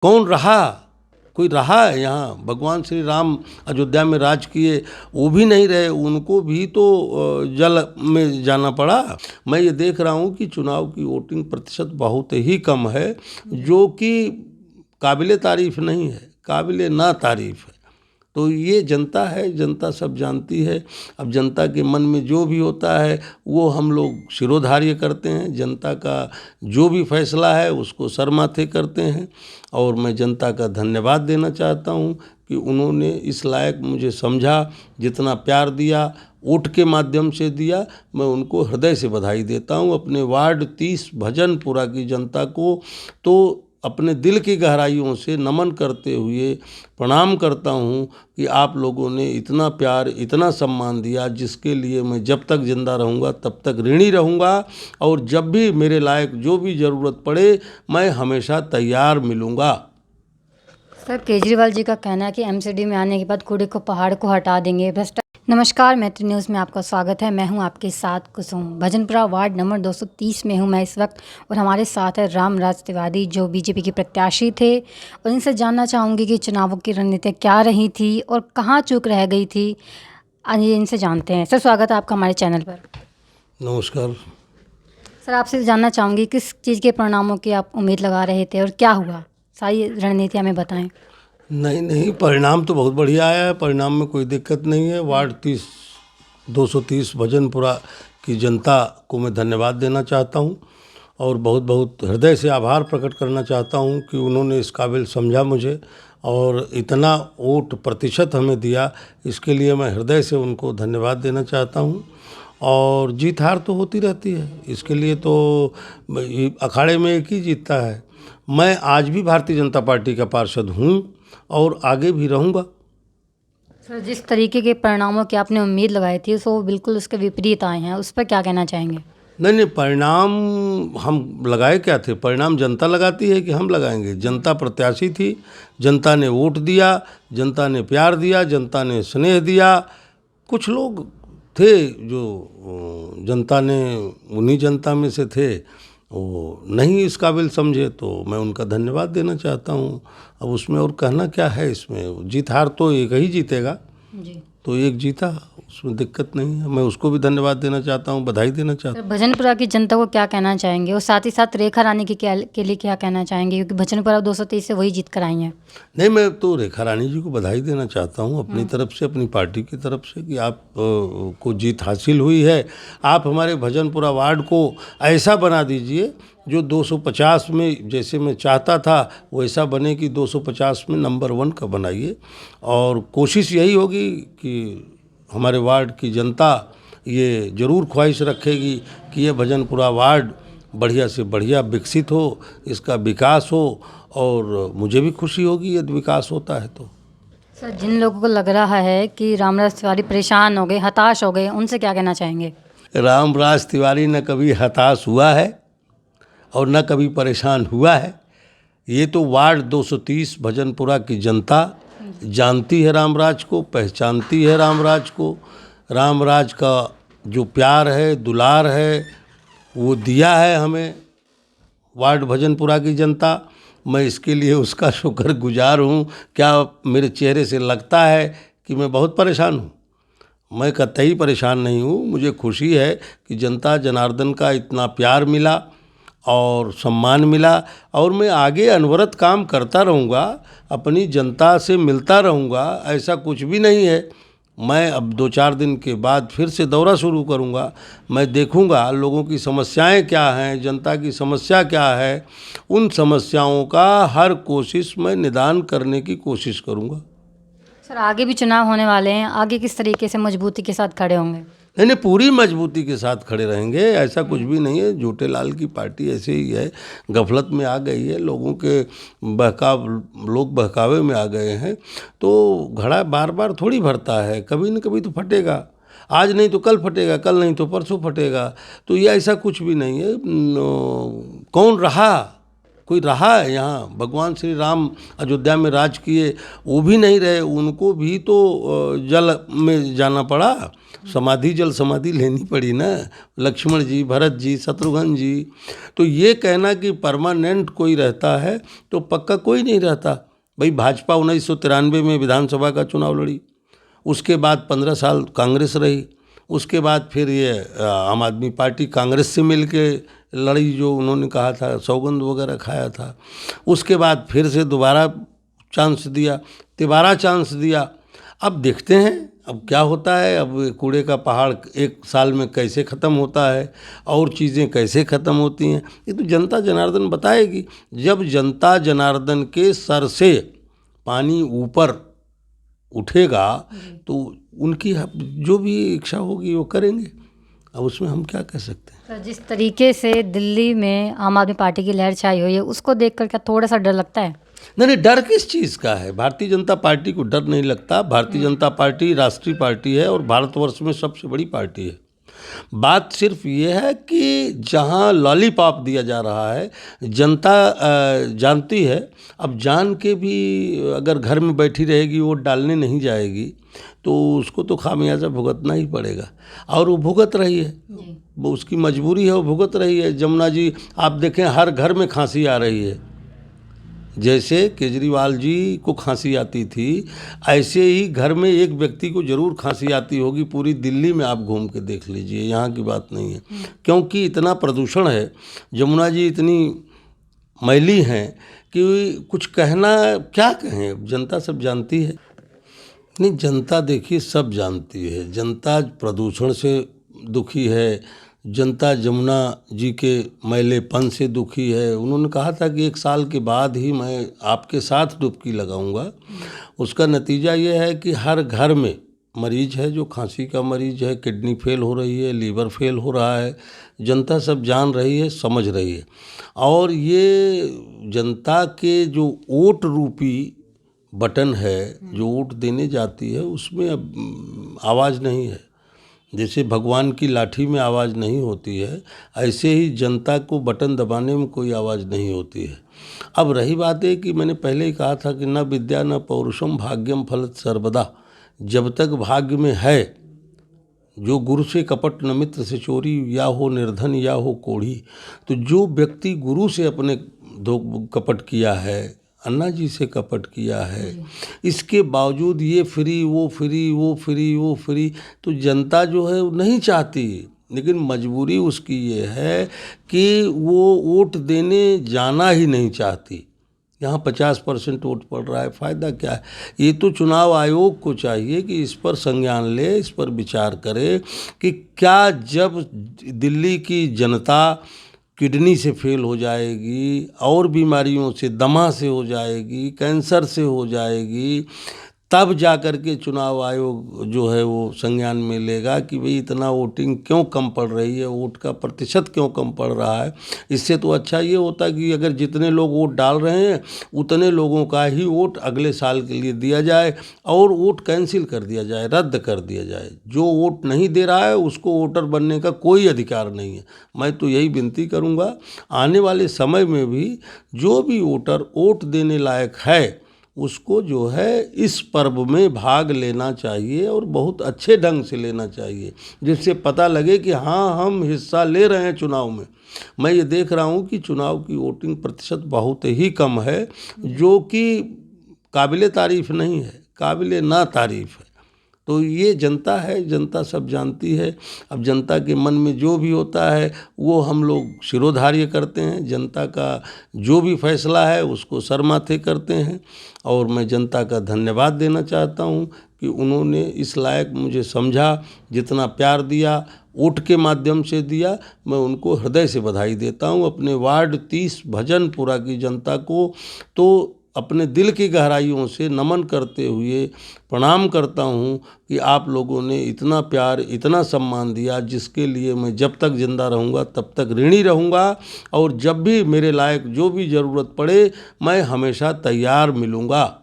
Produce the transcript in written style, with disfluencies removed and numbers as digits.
कौन रहा? कोई रहा है यहाँ? भगवान श्री राम अयोध्या में राज किए, वो भी नहीं रहे, उनको भी तो जल में जाना पड़ा। मैं ये देख रहा हूँ कि चुनाव की वोटिंग प्रतिशत बहुत ही कम है, जो कि काबिले तारीफ़ नहीं है, काबिले ना तारीफ़ है। तो ये जनता है, जनता सब जानती है। अब जनता के मन में जो भी होता है वो हम लोग शिरोधार्य करते हैं। जनता का जो भी फैसला है उसको सर माथे करते हैं। और मैं जनता का धन्यवाद देना चाहता हूँ कि उन्होंने इस लायक मुझे समझा, जितना प्यार दिया, वोट के माध्यम से दिया। मैं उनको हृदय से बधाई देता हूँ। अपने वार्ड 30 भजनपुरा की जनता को तो अपने दिल की गहराइयों से नमन करते हुए प्रणाम करता हूँ कि आप लोगों ने इतना प्यार, इतना सम्मान दिया, जिसके लिए मैं जब तक जिंदा रहूँगा तब तक ऋणी रहूँगा। और जब भी मेरे लायक जो भी ज़रूरत पड़े मैं हमेशा तैयार मिलूँगा। सर, केजरीवाल जी का कहना है कि एमसीडी में आने के बाद कूड़े को पहाड़ को हटा देंगे, भ्रष्टाचार। नमस्कार, मैत्री न्यूज़ में आपका स्वागत है। मैं हूं आपके साथ कुसुम। भजनपुरा वार्ड नंबर 230 में हूं मैं इस वक्त, और हमारे साथ है रामराज तिवारी जो बीजेपी के प्रत्याशी थे। और इनसे जानना चाहूँगी कि चुनावों की रणनीति क्या रही थी और कहाँ चूक रह गई थी। आइए इनसे जानते हैं। सर, स्वागत है आपका हमारे चैनल पर। नमस्कार। सर, आपसे जानना चाहूँगी किस चीज़ के परिणामों की आप उम्मीद लगा रहे थे और क्या हुआ, सारी रणनीति हमें बताएं। नहीं, परिणाम तो बहुत बढ़िया आया है। परिणाम में कोई दिक्कत नहीं है। वार्ड 230 भजनपुरा की जनता को मैं धन्यवाद देना चाहता हूँ और बहुत बहुत हृदय से आभार प्रकट करना चाहता हूँ कि उन्होंने इस काबिल समझा मुझे और इतना वोट प्रतिशत हमें दिया। इसके लिए मैं हृदय से उनको धन्यवाद देना चाहता हूँ। और जीत हार तो होती रहती है, इसके लिए तो अखाड़े में एक ही जीतता है। मैं आज भी भारतीय जनता पार्टी का पार्षद हूँ और आगे भी रहूँगा। सर, जिस तरीके के परिणामों की आपने उम्मीद लगाई थी वो बिल्कुल उसके विपरीत आए हैं, उस पर क्या कहना चाहेंगे। नहीं, परिणाम हम लगाए क्या थे? परिणाम जनता लगाती है कि हम लगाएंगे? जनता प्रत्याशी थी, जनता ने वोट दिया, जनता ने प्यार दिया, जनता ने स्नेह दिया। कुछ लोग थे जो जनता ने, उन्हीं जनता में से थे, वो नहीं इस काबिल समझे, तो मैं उनका धन्यवाद देना चाहता हूँ। अब उसमें और कहना क्या है? इसमें जीत हार तो एक ही जीतेगा जी। तो एक जीता, उसमें दिक्कत नहीं है। मैं उसको भी धन्यवाद देना चाहता हूँ, बधाई देना चाहता सर, भजनपुरा की जनता को क्या कहना चाहेंगे और साथ ही साथ रेखा रानी के लिए क्या कहना चाहेंगे, क्योंकि भजनपुरा 230 से वही जीत कर आई हैं। नहीं, मैं तो रेखा रानी जी को बधाई देना चाहता हूँ अपनी तरफ से, अपनी पार्टी की तरफ से कि आप को जीत हासिल हुई है। आप हमारे भजनपुरा वार्ड को ऐसा बना दीजिए जो 250 में, जैसे मैं चाहता था वैसा बने कि 250 में नंबर 1 का बनाइए। और कोशिश यही होगी कि हमारे वार्ड की जनता ये ज़रूर ख्वाहिश रखेगी कि ये भजनपुरा वार्ड बढ़िया से बढ़िया विकसित हो, इसका विकास हो, और मुझे भी खुशी होगी यदि विकास होता है तो। सर, जिन लोगों को लग रहा है कि रामराज तिवारी परेशान हो गए, हताश हो गए, उनसे क्या कहना चाहेंगे। रामराज तिवारी न कभी हताश हुआ है और न कभी परेशान हुआ है। ये तो वार्ड 230 भजनपुरा की जनता जानती है रामराज को, पहचानती है रामराज को। रामराज का जो प्यार है, दुलार है, वो दिया है हमें वार्ड भजनपुरा की जनता। मैं इसके लिए उसका शुक्रगुजार हूँ। क्या मेरे चेहरे से लगता है कि मैं बहुत परेशान हूँ? मैं कतई परेशान नहीं हूँ। मुझे खुशी है कि जनता जनार्दन का इतना प्यार मिला और सम्मान मिला, और मैं आगे अनवरत काम करता रहूँगा, अपनी जनता से मिलता रहूँगा। ऐसा कुछ भी नहीं है। मैं अब 2-4 दिन के बाद फिर से दौरा शुरू करूँगा। मैं देखूँगा लोगों की समस्याएं क्या हैं, जनता की समस्या क्या है। उन समस्याओं का हर कोशिश मैं निदान करने की कोशिश करूँगा। सर, आगे भी चुनाव होने वाले हैं, आगे किस तरीके से मजबूती के साथ खड़े होंगे। नहीं, पूरी मजबूती के साथ खड़े रहेंगे। ऐसा कुछ भी नहीं है। झूठे लाल की पार्टी ऐसे ही है, गफलत में आ गई है, लोगों के लोग बहकावे में आ गए हैं। तो घड़ा बार बार थोड़ी भरता है, कभी न कभी तो फटेगा। आज नहीं तो कल फटेगा, कल नहीं तो परसों फटेगा। तो ये ऐसा कुछ भी नहीं है। कौन रहा? कोई रहा है यहाँ? भगवान श्री राम अयोध्या में राज किए, वो भी नहीं रहे, उनको भी तो जल में जाना पड़ा, समाधि लेनी पड़ी ना, लक्ष्मण जी, भरत जी, शत्रुघ्न जी। तो ये कहना कि परमानेंट कोई रहता है तो पक्का कोई नहीं रहता। भाई भाजपा 1993 में विधानसभा का चुनाव लड़ी, उसके बाद 15 साल कांग्रेस रही, उसके बाद फिर ये आम आदमी पार्टी कांग्रेस से मिल के लड़ी, जो उन्होंने कहा था, सौगंध वगैरह खाया था। उसके बाद फिर से दोबारा चांस दिया, तिबारा चांस दिया। अब देखते हैं अब क्या होता है। अब कूड़े का पहाड़ एक साल में कैसे ख़त्म होता है और चीज़ें कैसे ख़त्म होती हैं, ये तो जनता जनार्दन बताएगी। जब जनता जनार्दन के सर से पानी ऊपर उठेगा तो उनकी जो भी इच्छा होगी वो करेंगे। अब उसमें हम क्या कह सकते हैं। तो जिस तरीके से दिल्ली में आम आदमी पार्टी की लहर छाई हुई है, उसको देखकर क्या थोड़ा सा डर लगता है? नहीं, डर किस चीज़ का है? भारतीय जनता पार्टी को डर नहीं लगता। भारतीय जनता पार्टी राष्ट्रीय पार्टी है और भारतवर्ष में सबसे बड़ी पार्टी है। बात सिर्फ ये है कि जहां लॉलीपॉप दिया जा रहा है, जनता जानती है। अब जान के भी अगर घर में बैठी रहेगी, वोट डालने नहीं जाएगी, तो उसको तो खामियाजा भुगतना ही पड़ेगा। और वो भुगत रही है, वो उसकी मजबूरी है, वो भुगत रही है। जमुना जी आप देखें, हर घर में खांसी आ रही है। जैसे केजरीवाल जी को खांसी आती थी, ऐसे ही घर में एक व्यक्ति को ज़रूर खांसी आती होगी। पूरी दिल्ली में आप घूम के देख लीजिए, यहाँ की बात नहीं है। क्योंकि इतना प्रदूषण है, जमुना जी इतनी मैली हैं कि कुछ कहना, क्या कहें। जनता सब जानती है। नहीं, जनता देखिए सब जानती है। जनता प्रदूषण से दुखी है, जनता जमुना जी के मैलेपन से दुखी है। उन्होंने कहा था कि 1 साल के बाद ही मैं आपके साथ डुबकी लगाऊंगा। उसका नतीजा ये है कि हर घर में मरीज है, जो खांसी का मरीज है, किडनी फेल हो रही है, लीवर फेल हो रहा है। जनता सब जान रही है, समझ रही है। और ये जनता के जो वोट रूपी बटन है, जो वोट देने जाती है, उसमें अब आवाज़ नहीं है। जैसे भगवान की लाठी में आवाज़ नहीं होती है, ऐसे ही जनता को बटन दबाने में कोई आवाज़ नहीं होती है। अब रही बात है कि मैंने पहले ही कहा था कि न विद्या न पौरुषम भाग्यम फलत सर्वदा। जब तक भाग्य में है, जो गुरु से कपट न मित्र से चोरी, या हो निर्धन या हो कोढ़ी। तो जो व्यक्ति गुरु से अपने कपट किया है, अन्ना जी से कपट किया है, इसके बावजूद ये फ्री वो फ्री वो फ्री वो फ्री, तो जनता जो है वो नहीं चाहती। लेकिन मजबूरी उसकी ये है कि वो वोट देने जाना ही नहीं चाहती। यहाँ 50% वोट पड़ रहा है, फ़ायदा क्या है? ये तो चुनाव आयोग को चाहिए कि इस पर संज्ञान ले, इस पर विचार करे कि क्या जब दिल्ली की जनता किडनी से फेल हो जाएगी, और बीमारियों से, दमा से हो जाएगी, कैंसर से हो जाएगी, तब जा कर के चुनाव आयोग जो है वो संज्ञान में लेगा कि भाई इतना वोटिंग क्यों कम पड़ रही है, वोट का प्रतिशत क्यों कम पड़ रहा है। इससे तो अच्छा ये होता कि अगर जितने लोग वोट डाल रहे हैं उतने लोगों का ही वोट अगले साल के लिए दिया जाए और वोट कैंसिल कर दिया जाए, रद्द कर दिया जाए। जो वोट नहीं दे रहा है उसको वोटर बनने का कोई अधिकार नहीं है। मैं तो यही विनती करूँगा, आने वाले समय में भी जो भी वोटर वोट देने लायक है उसको जो है इस पर्व में भाग लेना चाहिए, और बहुत अच्छे ढंग से लेना चाहिए, जिससे पता लगे कि हाँ, हम हिस्सा ले रहे हैं चुनाव में। मैं ये देख रहा हूँ कि चुनाव की वोटिंग प्रतिशत बहुत ही कम है, जो कि काबिले तारीफ़ नहीं है, काबिले ना तारीफ़ है। तो ये जनता है, जनता सब जानती है। अब जनता के मन में जो भी होता है वो हम लोग शिरोधार्य करते हैं। जनता का जो भी फैसला है उसको सर माथे करते हैं। और मैं जनता का धन्यवाद देना चाहता हूँ कि उन्होंने इस लायक मुझे समझा, जितना प्यार दिया, वोट के माध्यम से दिया। मैं उनको हृदय से बधाई देता हूँ। अपने वार्ड 30 भजनपुरा की जनता को तो अपने दिल की गहराइयों से नमन करते हुए प्रणाम करता हूँ कि आप लोगों ने इतना प्यार, इतना सम्मान दिया, जिसके लिए मैं जब तक जिंदा रहूँगा तब तक ऋणी रहूँगा। और जब भी मेरे लायक जो भी ज़रूरत पड़े मैं हमेशा तैयार मिलूँगा।